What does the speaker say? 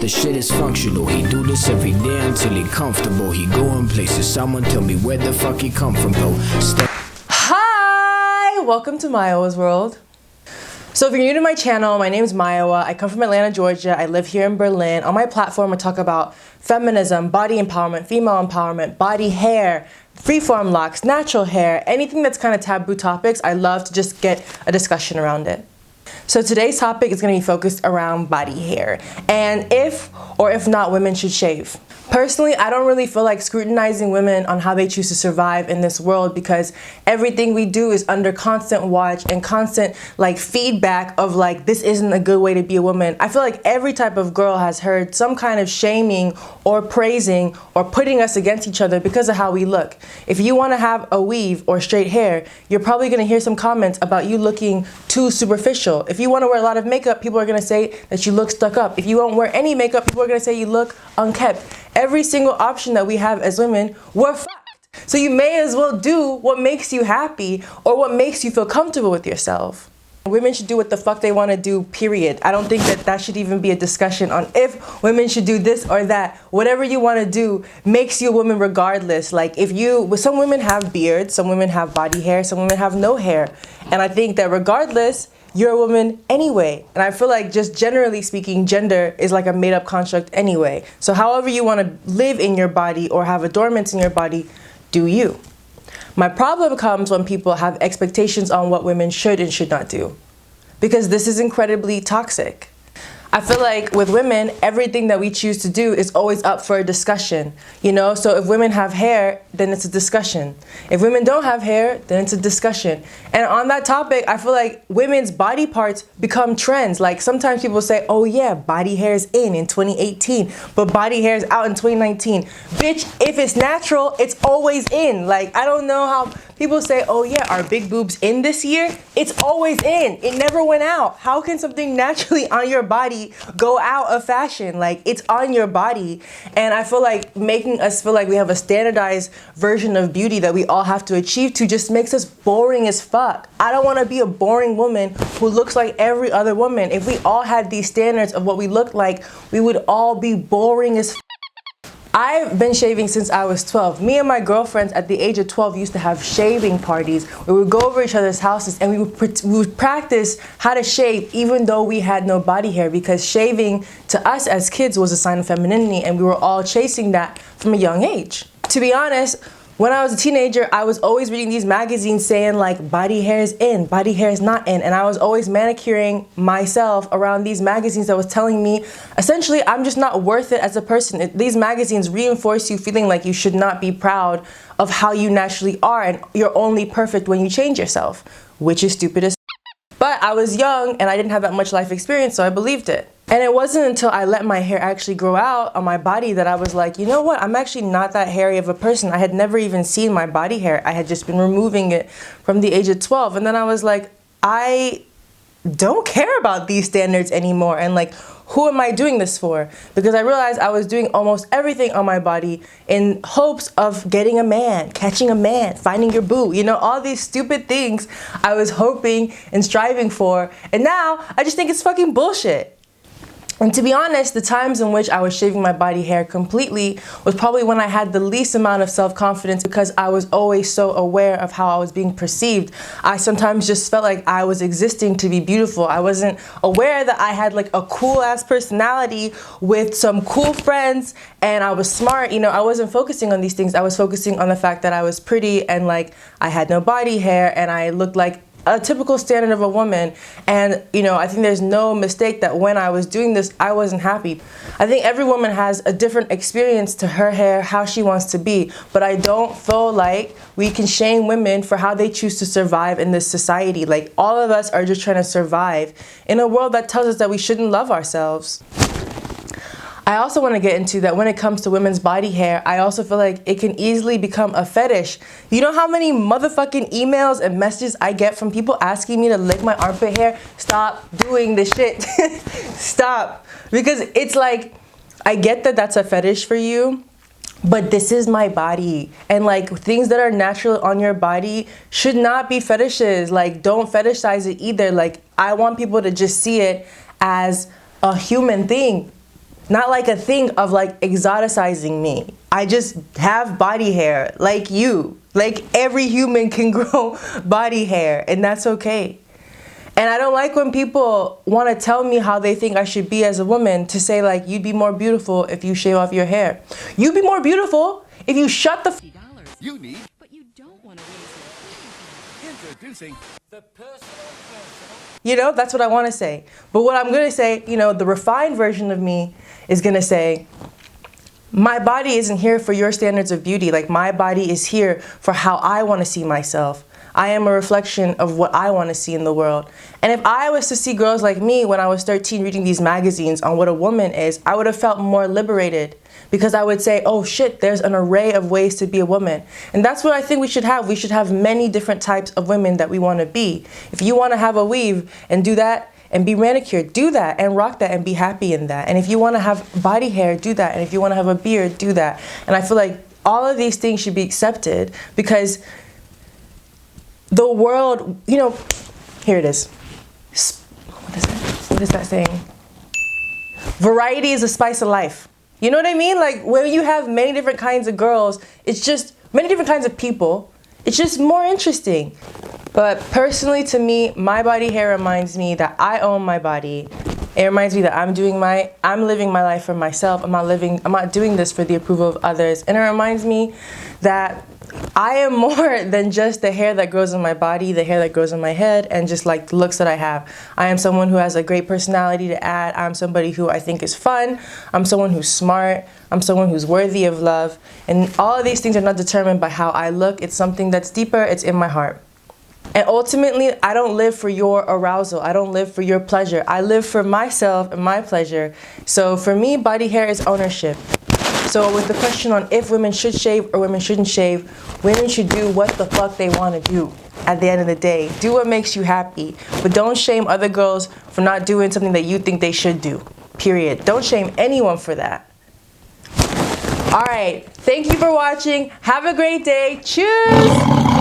the shit is functional. He do this every day until he comfortable. He going places. Someone tell me where the fuck he come from though. Hi, welcome to Mayowa's World. So if you're new to my channel, my name is Mayowa. I come from Atlanta, Georgia. I live here in Berlin. On my platform, I talk about feminism, body empowerment, female empowerment, body hair, freeform locks, natural hair, anything that's kind of taboo topics. I love to just get a discussion around it. So today's topic is going to be focused around body hair and if or if not women should shave. Personally, I don't really feel like scrutinizing women on how they choose to survive in this world because everything we do is under constant watch and constant feedback of this isn't a good way to be a woman. I feel like every type of girl has heard some kind of shaming or praising or putting us against each other because of how we look. If you want to have a weave or straight hair, you're probably going to hear some comments about you looking too superficial. If you want to wear a lot of makeup, people are going to say that you look stuck up. If you won't wear any makeup, people are going to say you look unkept. Every single option that we have as women, we're fucked. So you may as well do what makes you happy or what makes you feel comfortable with yourself. Women should do what the fuck they want to do, period. I don't think that should even be a discussion on if women should do this or that. Whatever you want to do makes you a woman regardless. Some women have beards, some women have body hair, some women have no hair. And I think that regardless, you're a woman anyway. And I feel like just generally speaking, gender is like a made up construct anyway. So however you want to live in your body or have adornments in your body, do you. My problem comes when people have expectations on what women should and should not do. Because this is incredibly toxic. I feel like with women, everything that we choose to do is always up for a discussion, So if women have hair, then it's a discussion. If women don't have hair, then it's a discussion. And on that topic, I feel like women's body parts become trends. Sometimes people say, oh yeah, body hair is in 2018, but body hair is out in 2019. Bitch, if it's natural, it's always in. I don't know how people say, oh yeah, are big boobs in this year? It's always in. It never went out. How can something naturally on your body go out of fashion? It's on your body. And I feel like making us feel like we have a standardized version of beauty that we all have to achieve to just makes us boring as fuck. I don't want to be a boring woman who looks like every other woman. If we all had these standards of what we look like, we would all be boring as fuck. I've been shaving since I was 12. Me and my girlfriends at the age of 12 used to have shaving parties where we would go over each other's houses and we would practice how to shave even though we had no body hair, because shaving to us as kids was a sign of femininity and we were all chasing that from a young age. To be honest, when I was a teenager, I was always reading these magazines saying body hair is in, body hair is not in. And I was always manicuring myself around these magazines that was telling me, essentially, I'm just not worth it as a person. These magazines reinforce you feeling like you should not be proud of how you naturally are and you're only perfect when you change yourself, which is stupid as. But I was young and I didn't have that much life experience, so I believed it. And it wasn't until I let my hair actually grow out on my body that I was like, you know what, I'm actually not that hairy of a person. I had never even seen my body hair. I had just been removing it from the age of 12. And then I was like, I don't care about these standards anymore. And who am I doing this for? Because I realized I was doing almost everything on my body in hopes of getting a man, catching a man, finding your boo, all these stupid things I was hoping and striving for. And now I just think it's fucking bullshit. And to be honest, the times in which I was shaving my body hair completely was probably when I had the least amount of self-confidence because I was always so aware of how I was being perceived. I sometimes just felt like I was existing to be beautiful. I wasn't aware that I had a cool-ass personality with some cool friends and I was smart. I wasn't focusing on these things. I was focusing on the fact that I was pretty and I had no body hair and I looked like a typical standard of a woman. And I think there's no mistake that when I was doing this, I wasn't happy. I think every woman has a different experience to her hair, how she wants to be, but I don't feel like we can shame women for how they choose to survive in this society. All of us are just trying to survive in a world that tells us that we shouldn't love ourselves. I also want to get into that when it comes to women's body hair, I also feel like it can easily become a fetish. You know how many motherfucking emails and messages I get from people asking me to lick my armpit hair? Stop doing this shit. Stop. Because it's I get that that's a fetish for you, but this is my body. And things that are natural on your body should not be fetishes. Don't fetishize it either. I want people to just see it as a human thing. Not like a thing of like exoticizing me. I just have body hair like you. Like every human can grow body hair, and that's okay. And I don't like when people want to tell me how they think I should be as a woman, to say like, you'd be more beautiful if you shave off your hair. You'd be more beautiful if you shut the f you need. But you don't want to raise Introducing the personal. You know, that's what I want to say. But what I'm going to say, you know, the refined version of me is going to say, my body isn't here for your standards of beauty. Like, my body is here for how I want to see myself. I am a reflection of what I want to see in the world. And if I was to see girls like me when I was 13 reading these magazines on what a woman is, I would have felt more liberated, because I would say, oh shit, there's an array of ways to be a woman. And that's what I think we should have. We should have many different types of women that we want to be. If you want to have a weave and do that and be manicured, do that and rock that and be happy in that. And if you want to have body hair, do that. And if you want to have a beard, do that. And I feel like all of these things should be accepted, because the world, you know, here it is. What is that? What is that saying? Variety is the spice of life. You know what I mean? Like, when you have many different kinds of girls, it's just many different kinds of people. It's just more interesting. But personally, to me, my body hair reminds me that I own my body. It reminds me that I'm living my life for myself. I'm not doing this for the approval of others. And it reminds me that I am more than just the hair that grows in my body, the hair that grows in my head, and just like the looks that I have. I am someone who has a great personality to add. I'm somebody who I think is fun. I'm someone who's smart. I'm someone who's worthy of love. And all of these things are not determined by how I look. It's something that's deeper. It's in my heart. And ultimately, I don't live for your arousal. I don't live for your pleasure. I live for myself and my pleasure. So for me, body hair is ownership. So with the question on if women should shave or women shouldn't shave, women should do what the fuck they want to do at the end of the day. Do what makes you happy. But don't shame other girls for not doing something that you think they should do. Period. Don't shame anyone for that. All right. Thank you for watching. Have a great day. Cheers.